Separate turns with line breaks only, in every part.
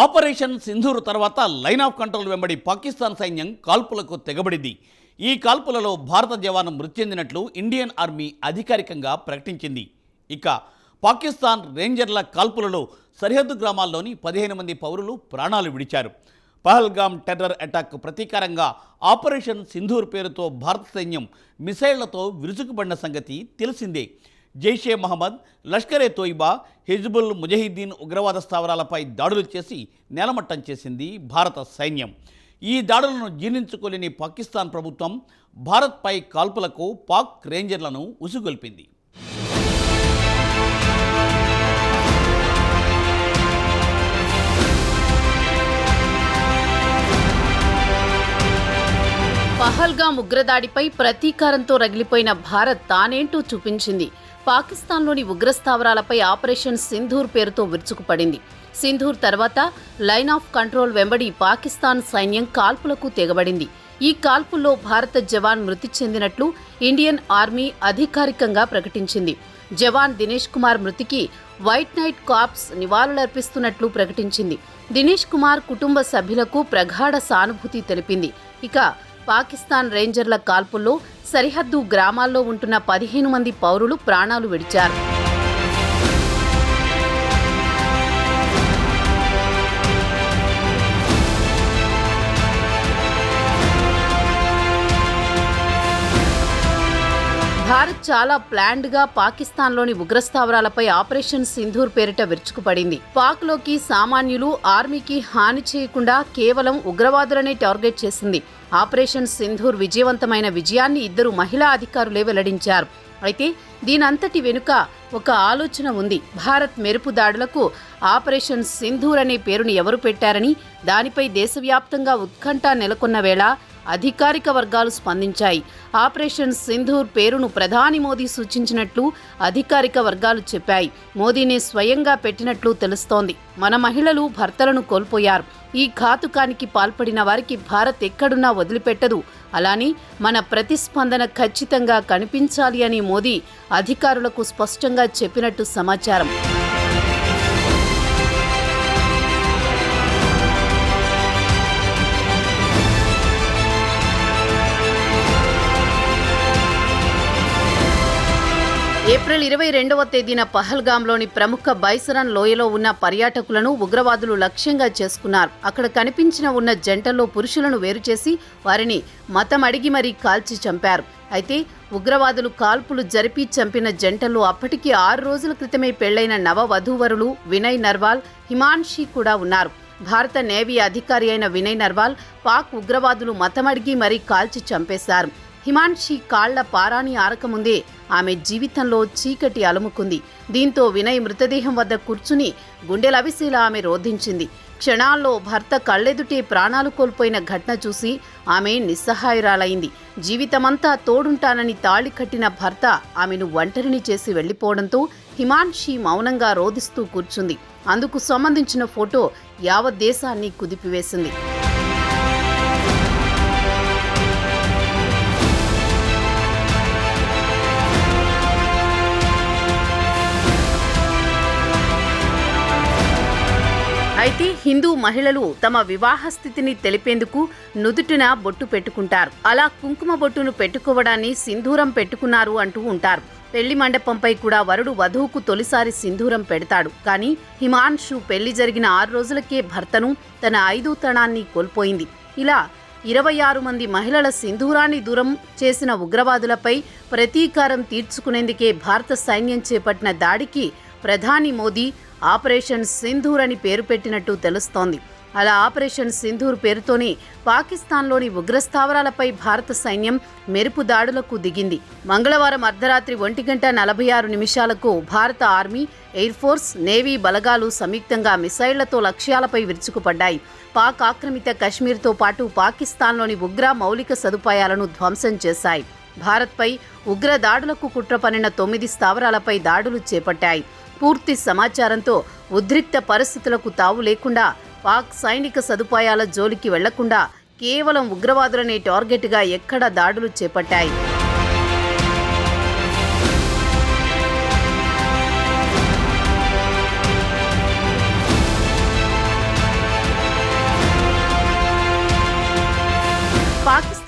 Operation Sindoor తర్వాత line of control వెంబడి పాకిస్తాన్ సైన్యం కాల్పులకు తెగబడింది. ఈ కాల్పులలో భారత జవాను మృతి చెందినట్లు ఇండియన్ ఆర్మీ అధికారికంగా ప్రకటించింది. ఇక పాకిస్తాన్ రేంజర్ల కాల్పులలో సరిహద్దు గ్రామాల్లోని 15 మంది పౌరులు ప్రాణాలు విడిచారు. పహల్గామ్ టెర్రర్ అటాక్ ప్రతీకారంగా ఆపరేషన్ సింధూర్ పేరుతో భారత సైన్యం మిసైళ్లతో విరుచుకుపడిన సంగతి తెలిసిందే. జైషే మహమ్మద్, లష్కరే తోయిబా, హిజ్బుల్ ముజాహిద్దీన్ ఉగ్రవాద స్థావరాలపై దాడులు చేసి నేలమట్టం చేసింది భారత సైన్యం. ఈ దాడులను జీర్ణించుకోలేని పాకిస్తాన్ ప్రభుత్వం భారత్పై కాల్పులకు పాక్ రేంజర్లను ఉసుగొల్పింది.
పహల్గామ్ ఉగ్రదాడిపై ప్రతీకారంతో రగిలిపోయిన భారత్ తానేంటో చూపించింది. పాకిస్తాన్లోని ఉగ్రస్థావరాలపై ఆపరేషన్ సింధూర్ పేరుతో విరుచుకుపడింది. సింధూర్ తర్వాత లైన్ ఆఫ్ కంట్రోల్ వెంబడి పాకిస్తాన్ సైన్యం కాల్పులకు తెగబడింది. ఈ కాల్పుల్లో భారత జవాన్ మృతి చెందినట్లు ఇండియన్ ఆర్మీ అధికారికంగా ప్రకటించింది. జవాన్ దినేష్ కుమార్ మృతికి వైట్ నైట్ కార్ప్స్ నివాళులర్పిస్తున్నట్లు ప్రకటించింది. దినేష్ కుమార్ కుటుంబ సభ్యులకు ప్రగాఢ సానుభూతి తెలిపింది. ఇక పాకిస్తాన్ రేంజర్ల కాల్పుల్లో సరిహద్దు గ్రామాల్లో ఉంటున్న 15 మంది పౌరులు ప్రాణాలు విడిచారు. భారత్ చాలా ప్లాన్డ్గా పాకిస్తాన్లోని ఉగ్రస్థావరాలపై ఆపరేషన్ సింధూర్ పేరిట విరుచుకుపడింది. పాక్లోకి సామాన్యులు, ఆర్మీకి హాని చేయకుండా కేవలం ఉగ్రవాదులనే టార్గెట్ చేసింది. ఆపరేషన్ సింధూర్ విజయవంతమైన విజయాన్ని 2 మహిళా అధికారులే వెల్లడించారు. అయితే దీనంతటి వెనుక ఒక ఆలోచన ఉంది. భారత్ మెరుపు దాడులకు ఆపరేషన్ సింధూర్ అనే పేరును ఎవరు పెట్టారని, దానిపై దేశవ్యాప్తంగా ఉత్కంఠ నెలకొన్న వేళ అధికారిక వర్గాలు స్పందించాయి. ఆపరేషన్ సింధూర్ పేరును ప్రధాని మోదీ సూచించినట్లు అధికారిక వర్గాలు చెప్పాయి. మోదీనే స్వయంగా పెట్టినట్లు తెలుస్తోంది. మన మహిళలు భర్తలను కోల్పోయారు. ఈ ఘాతుకానికి పాల్పడిన వారికి భారత్ ఎక్కడున్నా వదిలిపెట్టదు. అలానే మన ప్రతిస్పందన ఖచ్చితంగా కనిపించాలి అని మోదీ అధికారులకు స్పష్టంగా చెప్పినట్టు సమాచారం. ఏప్రిల్ 22వ తేదీన పహల్గామ్లోని ప్రముఖ బైసరన్ లోయలో ఉన్న పర్యాటకులను ఉగ్రవాదులు లక్ష్యంగా చేసుకున్నారు. అక్కడ కనిపించిన ఉన్న జంటల్లో పురుషులను వేరుచేసి వారిని మతం అడిగి మరీ కాల్చి చంపారు. అయితే ఉగ్రవాదులు కాల్పులు జరిపి చంపిన జంటల్లో అప్పటికి 6 రోజుల క్రితమే పెళ్లైన నవ వధూవరులు వినయ్ నర్వాల్, హిమాన్షి కూడా ఉన్నారు. భారత నేవీ అధికారి అయిన వినయ్ నర్వాల్ పాక్ ఉగ్రవాదులు మతమడిగి మరీ కాల్చి చంపేశారు. హిమాన్షి కాళ్ల పారాణి ఆరకముందే ఆమె జీవితంలో చీకటి అలుముకుంది. దీంతో వినయ్ మృతదేహం వద్ద కూర్చుని గుండెలవిసేలా ఆమె రోధించింది. క్షణాల్లో భర్త కళ్ళెదుటే ప్రాణాలు కోల్పోయిన ఘటన చూసి ఆమె నిస్సహాయురాలైంది. జీవితమంతా తోడుంటానని తాళి కట్టిన భర్త ఆమెను ఒంటరిని చేసి వెళ్లిపోవడంతో హిమాన్షి మౌనంగా రోధిస్తూ కూర్చుంది. అందుకు సంబంధించిన ఫోటో యావత్ దేశాన్ని కుదిపివేసింది. అయితే హిందూ మహిళలు తమ వివాహ స్థితిని తెలిపేందుకు నుదుటిన బొట్టు పెట్టుకుంటారు. అలా కుంకుమ బొట్టును పెట్టుకోవడాన్ని సింధూరం పెట్టుకున్నారు అంటూ ఉంటారు. పెళ్లి మండపంపై కూడా వరుడు వధువుకు తొలిసారి సింధూరం పెడతాడు. కానీ హిమాన్షు పెళ్లి జరిగిన 6 రోజులకే భర్తను, తన 5వ తనాన్ని కోల్పోయింది. ఇలా 26 మంది మహిళల సింధూరాన్ని దూరం చేసిన ఉగ్రవాదులపై ప్రతీకారం తీర్చుకునేందుకే భారత సైన్యం చేపట్టిన దాడికి ప్రధాని మోదీ ఆపరేషన్ సింధూర్ అని పేరు పెట్టినట్టు తెలుస్తోంది. అలా ఆపరేషన్ సింధూర్ పేరుతోనే పాకిస్తాన్లోని ఉగ్రస్థావరాలపై భారత సైన్యం మెరుపు దాడులకు దిగింది. మంగళవారం అర్ధరాత్రి 1:46 భారత ఆర్మీ, ఎయిర్ ఫోర్స్, నేవీ బలగాలు సంయుక్తంగా మిసైళ్లతో లక్ష్యాలపై విరుచుకుపడ్డాయి. పాక్ ఆక్రమిత కశ్మీర్తో పాటు పాకిస్తాన్లోని ఉగ్ర మౌలిక సదుపాయాలను ధ్వంసం చేశాయి. భారత్పై ఉగ్ర దాడులకు కుట్ర పన్నిన 9 స్థావరాలపై దాడులు చేపట్టాయి. పూర్తి సమాచారంతో ఉద్రిక్త పరిస్థితులకు తావు లేకుండా, పాక్ సైనిక సదుపాయాల జోలికి వెళ్లకుండా కేవలం ఉగ్రవాదులనే టార్గెట్గా ఎక్కడ దాడులు చేపట్టాయి.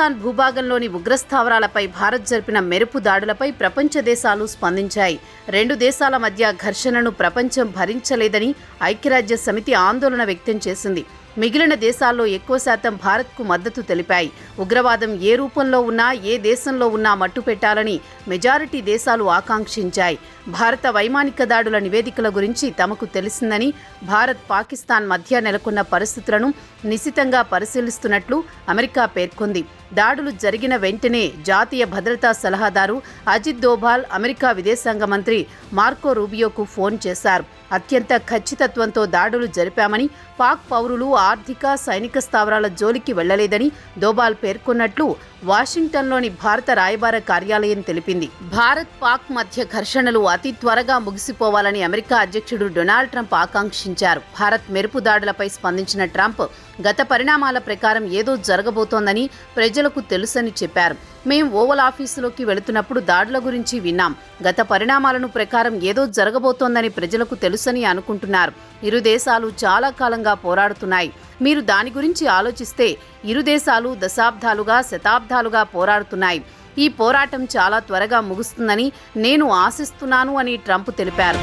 పాకిస్తాన్ భూభాగంలోని ఉగ్రస్థావరాలపై భారత్ జరిపిన మెరుపు దాడులపై ప్రపంచ దేశాలు స్పందించాయి. రెండు దేశాల మధ్య ఘర్షణను ప్రపంచం భరించలేదని ఐక్యరాజ్య సమితి ఆందోళన వ్యక్తం చేసింది. మిగిలిన దేశాల్లో ఎక్కువ శాతం భారత్కు మద్దతు తెలిపాయి. ఉగ్రవాదం ఏ రూపంలో ఉన్నా, ఏ దేశంలో ఉన్నా మట్టుపెట్టాలని మెజారిటీ దేశాలు ఆకాంక్షించాయి. భారత వైమానిక దాడుల నివేదికల గురించి తమకు తెలిసిందని, భారత్ పాకిస్తాన్ మధ్య నెలకొన్న పరిస్థితులను నిశితంగా పరిశీలిస్తున్నట్లు అమెరికా పేర్కొంది. దాడులు జరిగిన వెంటనే జాతీయ భద్రతా సలహాదారు అజిత్ దోభాల్ అమెరికా విదేశాంగ మంత్రి మార్కో రూబియోకు ఫోన్ చేశారు. అత్యంత ఖచ్చితత్వంతో దాడులు జరిపామని, పాక్ పౌరులు ఆర్థిక, సైనిక స్థావరాల జోలికి వెళ్లలేదని దోభాల్ పేర్కొన్నట్లు వాషింగ్టన్లోని భారత రాయబార కార్యాలయం తెలిపింది. భారత్ పాక్ మధ్య ఘర్షణలు అతి త్వరగా ముగిసిపోవాలని అమెరికా అధ్యక్షుడు డొనాల్డ్ ట్రంప్ ఆకాంక్షించారు. భారత్ మెరుపు దాడులపై స్పందించిన ట్రంప్ గత పరిణామాల ప్రకారం ఏదో జరగబోతోందని ప్రజలకు తెలుసని చెప్పారు. మేం ఓవల్ ఆఫీసులోకి వెళుతున్నప్పుడు దాడుల గురించి విన్నాం. గత పరిణామాలను ప్రకారం ఏదో జరగబోతోందని ప్రజలకు తెలుసని అనుకుంటున్నారు. ఇరు దేశాలు చాలా కాలంగా పోరాడుతున్నాయి. మీరు దాని గురించి ఆలోచిస్తే ఇరు దేశాలు దశాబ్దాలుగా, శతాబ్దాలుగా పోరాడుతున్నాయి. ఈ పోరాటం చాలా త్వరగా ముగుస్తుందని నేను ఆశిస్తున్నాను అని ట్రంప్ తెలిపారు.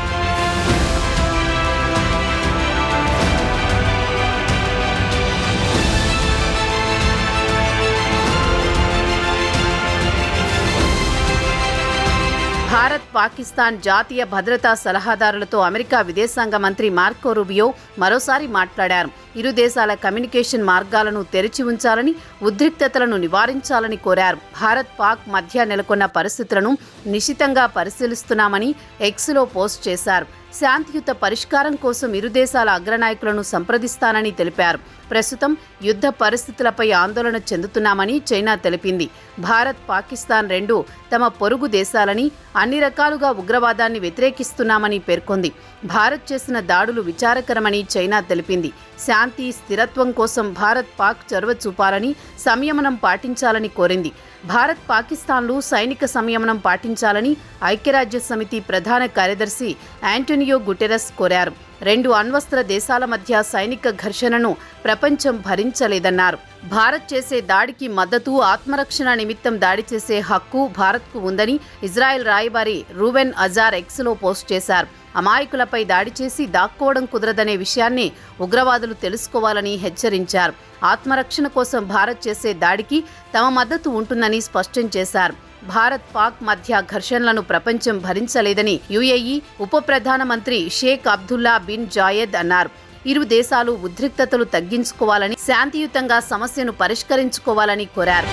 భారత్, పాకిస్తాన్ జాతీయ భద్రతా సలహాదారులతో అమెరికా విదేశాంగ మంత్రి మార్కో రూబియో మరోసారి మాట్లాడారు. ఇరు దేశాల కమ్యూనికేషన్ మార్గాలను తెరిచి ఉంచాలని, ఉద్రిక్తతలను నివారించాలని కోరారు. భారత్, పాక్ మధ్య నెలకొన్న పరిస్థితులను నిశితంగా పరిశీలిస్తున్నామని ఎక్స్లో పోస్ట్ చేశారు. శాంతియుత పరిష్కారం కోసం ఇరు దేశాల అగ్రనాయకులను సంప్రదిస్తానని తెలిపారు. ప్రస్తుతం యుద్ధ పరిస్థితులపై ఆందోళన చెందుతున్నామని చైనా తెలిపింది. భారత్, పాకిస్తాన్ రెండూ తమ పొరుగు దేశాలని, అన్ని రకాలుగా ఉగ్రవాదాన్ని వ్యతిరేకిస్తున్నామని పేర్కొంది. భారత్ చేసిన దాడులు విచారకరమని చైనా తెలిపింది. శాంతి, స్థిరత్వం కోసం భారత్, పాక్ చొరవ చూపాలని, సంయమనం పాటించాలని కోరింది. భారత్, పాకిస్తాన్లు సైనిక సంయమనం పాటించాలని ఐక్యరాజ్య సమితి ప్రధాన కార్యదర్శి యాంటోనియో గుటెరస్ కోరారు. రెండు అణ్వస్త్ర దేశాల మధ్య సైనిక ఘర్షణను ప్రపంచం భరించలేదన్నారు. భారత్ చేసే దాడికి మద్దతు, ఆత్మరక్షణ నిమిత్తం దాడి చేసే హక్కు భారత్కు ఉందని ఇజ్రాయెల్ రాయబారి రూవెన్ అజార్ ఎక్స్లో పోస్ట్ చేశారు. అమాయకులపై దాడి చేసి దాక్కోవడం కుదరదనే విషయాన్ని ఉగ్రవాదులు తెలుసుకోవాలని హెచ్చరించారు. ఆత్మరక్షణ కోసం భారత్ చేసే దాడికి తమ మద్దతు ఉంటుందని స్పష్టం చేశారు. భారత్, పాక్ మధ్య ఘర్షణలను ప్రపంచం భరించలేదని యుఏఈ ఉప ప్రధానమంత్రి షేక్ అబ్దుల్లా బిన్ జాయెద్ అన్నారు. ఇరు దేశాలు ఉద్రిక్తతలు తగ్గించుకోవాలని, శాంతియుతంగా సమస్యను పరిష్కరించుకోవాలని కోరారు.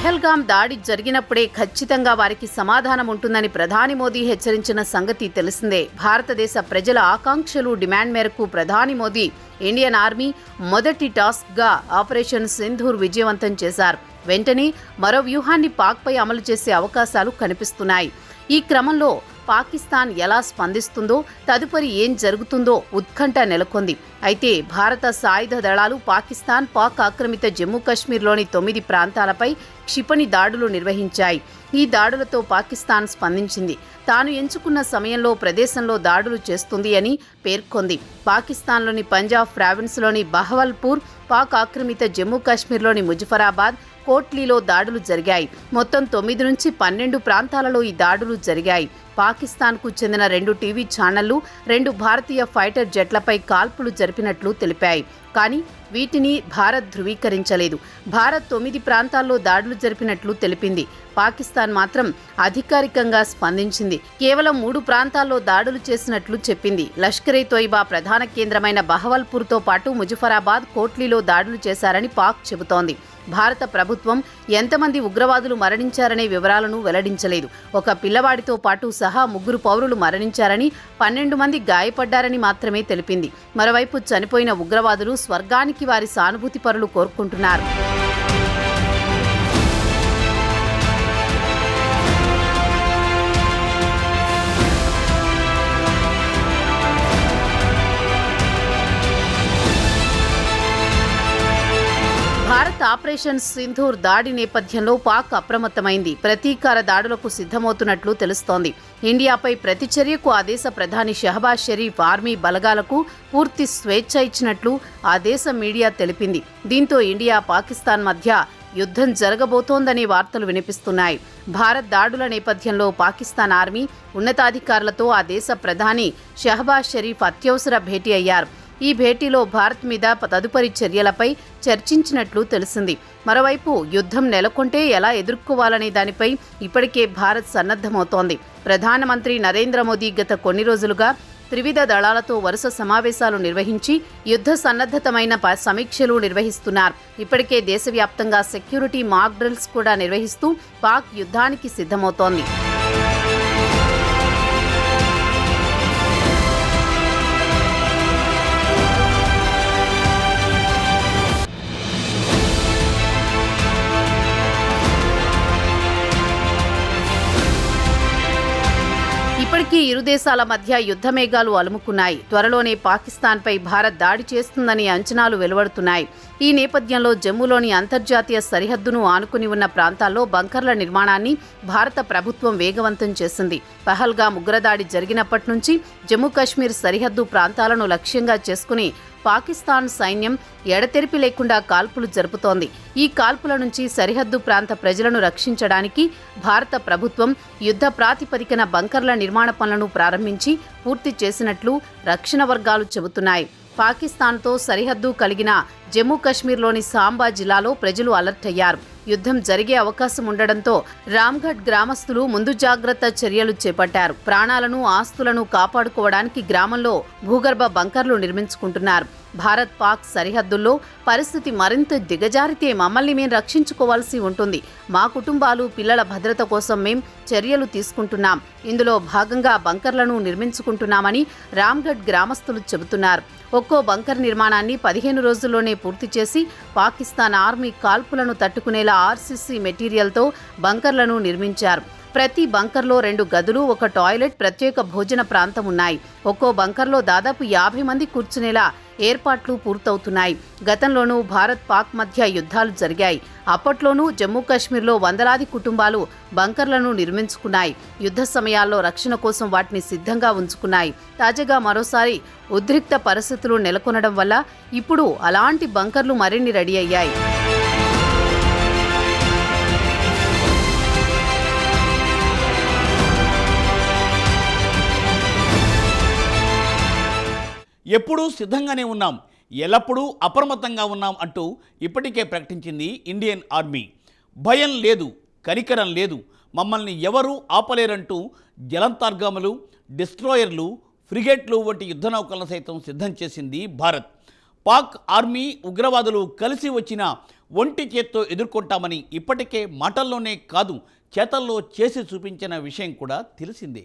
పెహల్గాం దాడి జరిగినప్పుడే ఖచ్చితంగా వారికి సమాధానం ఉంటుందని ప్రధాని మోదీ హెచ్చరించిన సంగతి తెలిసిందే. భారతదేశ ప్రజల ఆకాంక్షలు, డిమాండ్ మేరకు ప్రధాని మోదీ ఇండియన్ ఆర్మీ మొదటి టాస్క్గా ఆపరేషన్ సింధూర్ విజయవంతం చేశారు. వెంటనే మరో వ్యూహాన్ని పాక్పై అమలు చేసే అవకాశాలు కనిపిస్తున్నాయి. ఈ క్రమంలో పాకిస్తాన్ ఎలా స్పందిస్తుందో, తదుపరి ఏం జరుగుతుందో ఉత్కంఠ నెలకొంది. అయితే భారత సాయుధ దళాలు పాకిస్తాన్, పాక్ ఆక్రమిత జమ్మూ కాశ్మీర్లోని 9 ప్రాంతాలపై క్షిపణి దాడులు నిర్వహించాయి. ఈ దాడులతో పాకిస్తాన్ స్పందించింది. తాను ఎంచుకున్న సమయంలో, ప్రదేశంలో దాడులు చేస్తుంది అని పేర్కొంది. పాకిస్తాన్లోని పంజాబ్ ప్రావిన్స్లోని బహవల్పూర్, పాక్ ఆక్రమిత జమ్మూ కాశ్మీర్లోని ముజఫరాబాద్, కోట్లీలో దాడులు జరిగాయి. మొత్తం 9 నుంచి 12 ప్రాంతాలలో ఈ దాడులు జరిగాయి. పాకిస్తాన్కు చెందిన 2 టీవీ ఛానళ్లు 2 భారతీయ ఫైటర్ జెట్లపై కాల్పులు జరిపినట్లు తెలిపాయి. కానీ వీటిని భారత్ ధృవీకరించలేదు. భారత్ 9 ప్రాంతాల్లో దాడులు జరిపినట్లు తెలిపింది. పాకిస్తాన్ మాత్రం అధికారికంగా స్పందించింది. కేవలం 3 ప్రాంతాల్లో దాడులు చేసినట్లు చెప్పింది. లష్కరే తోయిబా ప్రధాన కేంద్రమైన బహవల్పూర్తో పాటు ముజఫరాబాద్, కోట్లీలో దాడులు చేశారని పాక్ చెబుతోంది. భారత ప్రభుత్వం ఎంతమంది ఉగ్రవాదులు మరణించారనే వివరాలను వెల్లడించలేదు. ఒక పిల్లవాడితో పాటు సహా 3 పౌరులు మరణించారని, 12 మంది గాయపడ్డారని మాత్రమే తెలిపింది. మరోవైపు చనిపోయిన ఉగ్రవాదులు స్వర్గానికి వారి సానుభూతి పరులు కోరుకుంటున్నారు. భారత్ ఆపరేషన్ సింధూర్ దాడి నేపథ్యంలో పాక్ అప్రమత్తమైంది. ప్రతీకార దాడులకు సిద్ధమవుతున్నట్లు తెలుస్తోంది. ఇండియాపై ప్రతిచర్యకు ఆ దేశ ప్రధాని షహబాజ్ షరీఫ్ ఆర్మీ బలగాలకు పూర్తి స్వేచ్ఛ ఇచ్చినట్లు ఆ దేశ మీడియా తెలిపింది. దీంతో ఇండియా పాకిస్తాన్ మధ్య యుద్ధం జరగబోతోందనే వార్తలు వినిపిస్తున్నాయి. భారత్ దాడుల నేపథ్యంలో పాకిస్తాన్ ఆర్మీ ఉన్నతాధికారులతో ఆ దేశ ప్రధాని షహబాజ్ షరీఫ్ అత్యవసర భేటీ అయ్యారు. ఈ భేటీలో భారత్ మీద తదుపరి చర్యలపై చర్చించినట్లు తెలిసింది. మరోవైపు యుద్ధం నెలకొంటే ఎలా ఎదుర్కోవాలనే దానిపై ఇప్పటికే భారత్ సన్నద్ధమవుతోంది. ప్రధానమంత్రి నరేంద్ర మోదీ గత కొన్ని రోజులుగా త్రివిధ దళాలతో వరుస సమావేశాలు నిర్వహించి యుద్ధ సన్నద్ధతమైన సమీక్షలు నిర్వహిస్తున్నారు. ఇప్పటికే దేశవ్యాప్తంగా సెక్యూరిటీ మాక్ డ్రిల్స్ కూడా నిర్వహిస్తూ పాక్ యుద్ధానికి సిద్ధమవుతోంది. ఇప్పటికీ ఇరు దేశాల మధ్య యుద్ధ మేఘాలు అలుముకున్నాయి. త్వరలోనే పాకిస్తాన్పై భారత్ దాడి చేస్తుందని అంచనాలు వెలువడుతున్నాయి. ఈ నేపథ్యంలో జమ్మూలోని అంతర్జాతీయ సరిహద్దును ఆనుకుని ఉన్న ప్రాంతాల్లో బంకర్ల నిర్మాణాన్ని భారత ప్రభుత్వం వేగవంతం చేసింది. పహల్గామ్ ఉగ్రదాడి జరిగినప్పటి నుంచి జమ్మూ కాశ్మీర్ సరిహద్దు ప్రాంతాలను లక్ష్యంగా చేసుకుని పాకిస్తాన్ సైన్యం ఎడతెరిపి లేకుండా కాల్పులు జరుపుతోంది. ఈ కాల్పుల నుంచి సరిహద్దు ప్రాంత ప్రజలను రక్షించడానికి భారత ప్రభుత్వం యుద్ధ ప్రాతిపదికన బంకర్ల నిర్మాణ పనులను ప్రారంభించి పూర్తి చేసినట్లు రక్షణ వర్గాలు చెబుతున్నాయి. పాకిస్తాన్తో సరిహద్దు కలిగిన జమ్మూ కాశ్మీర్లోని సాంబా జిల్లాలో ప్రజలు అలర్ట్ అయ్యారు. యుద్ధం జరిగే అవకాశం ఉండడంతో రామ్గఢ్ గ్రామస్తులు ముందు జాగ్రత్త చర్యలు చేపట్టారు. ప్రాణాలను ఆస్తులను కాపాడుకోవడానికి గ్రామంలో భూగర్భ బంకర్లు నిర్మించుకుంటున్నారు. భారత్ పాక్ సరిహద్దుల్లో పరిస్థితి మరింత దిగజారితే మమ్మల్ని మేం రక్షించుకోవాల్సి ఉంటుంది. మా కుటుంబాలు పిల్లల భద్రత కోసం మేం చర్యలు తీసుకుంటున్నాం. ఇందులో భాగంగా బంకర్లను నిర్మించుకుంటున్నామని రామ్గఢ్ గ్రామస్తులు చెబుతున్నారు. ఒక్కో బంకర్ నిర్మాణాన్ని 15 రోజుల్లోనే పూర్తి చేసి పాకిస్తాన్ ఆర్మీ కాల్పులను తట్టుకునేలా ఆర్సీసీ మెటీరియల్తో బంకర్లను నిర్మించారు. ప్రతి బంకర్లో 2 గదులు, 1 టాయిలెట్, ప్రత్యేక భోజన ప్రాంతం ఉన్నాయి. ఒక్కో బంకర్లో దాదాపు 50 మంది కూర్చునేలా ఏర్పాట్లు పూర్తవుతున్నాయి. గతంలోనూ భారత్ పాక్ మధ్య యుద్ధాలు జరిగాయి. అప్పట్లోనూ జమ్మూ కాశ్మీర్లో వందలాది కుటుంబాలు బంకర్లను నిర్మించుకున్నాయి. యుద్ధ సమయాల్లో రక్షణ కోసం వాటిని సిద్ధంగా ఉంచుకున్నాయి. తాజాగా మరోసారి ఉద్రిక్త పరిస్థితులు నెలకొనడం వల్ల ఇప్పుడు అలాంటి బంకర్లు మరిన్ని రెడీ అయ్యాయి.
ఎప్పుడూ సిద్ధంగానే ఉన్నాం, ఎల్లప్పుడూ అప్రమత్తంగా ఉన్నాం అంటూ ఇప్పటికే ప్రకటించింది ఇండియన్ ఆర్మీ. భయం లేదు, కనికరం లేదు, మమ్మల్ని ఎవరూ ఆపలేరంటూ జలంతర్గాములు, డిస్ట్రాయర్లు, ఫ్రిగేట్లు వంటి యుద్ధ నౌకలను సైతం సిద్ధం చేసింది భారత్. పాక్ ఆర్మీ ఉగ్రవాదులు కలిసి వచ్చిన ఒంటి చేత్తో ఎదుర్కొంటామని ఇప్పటికే మాటల్లోనే కాదు చేతల్లో చేసి చూపించిన విషయం కూడా తెలిసిందే.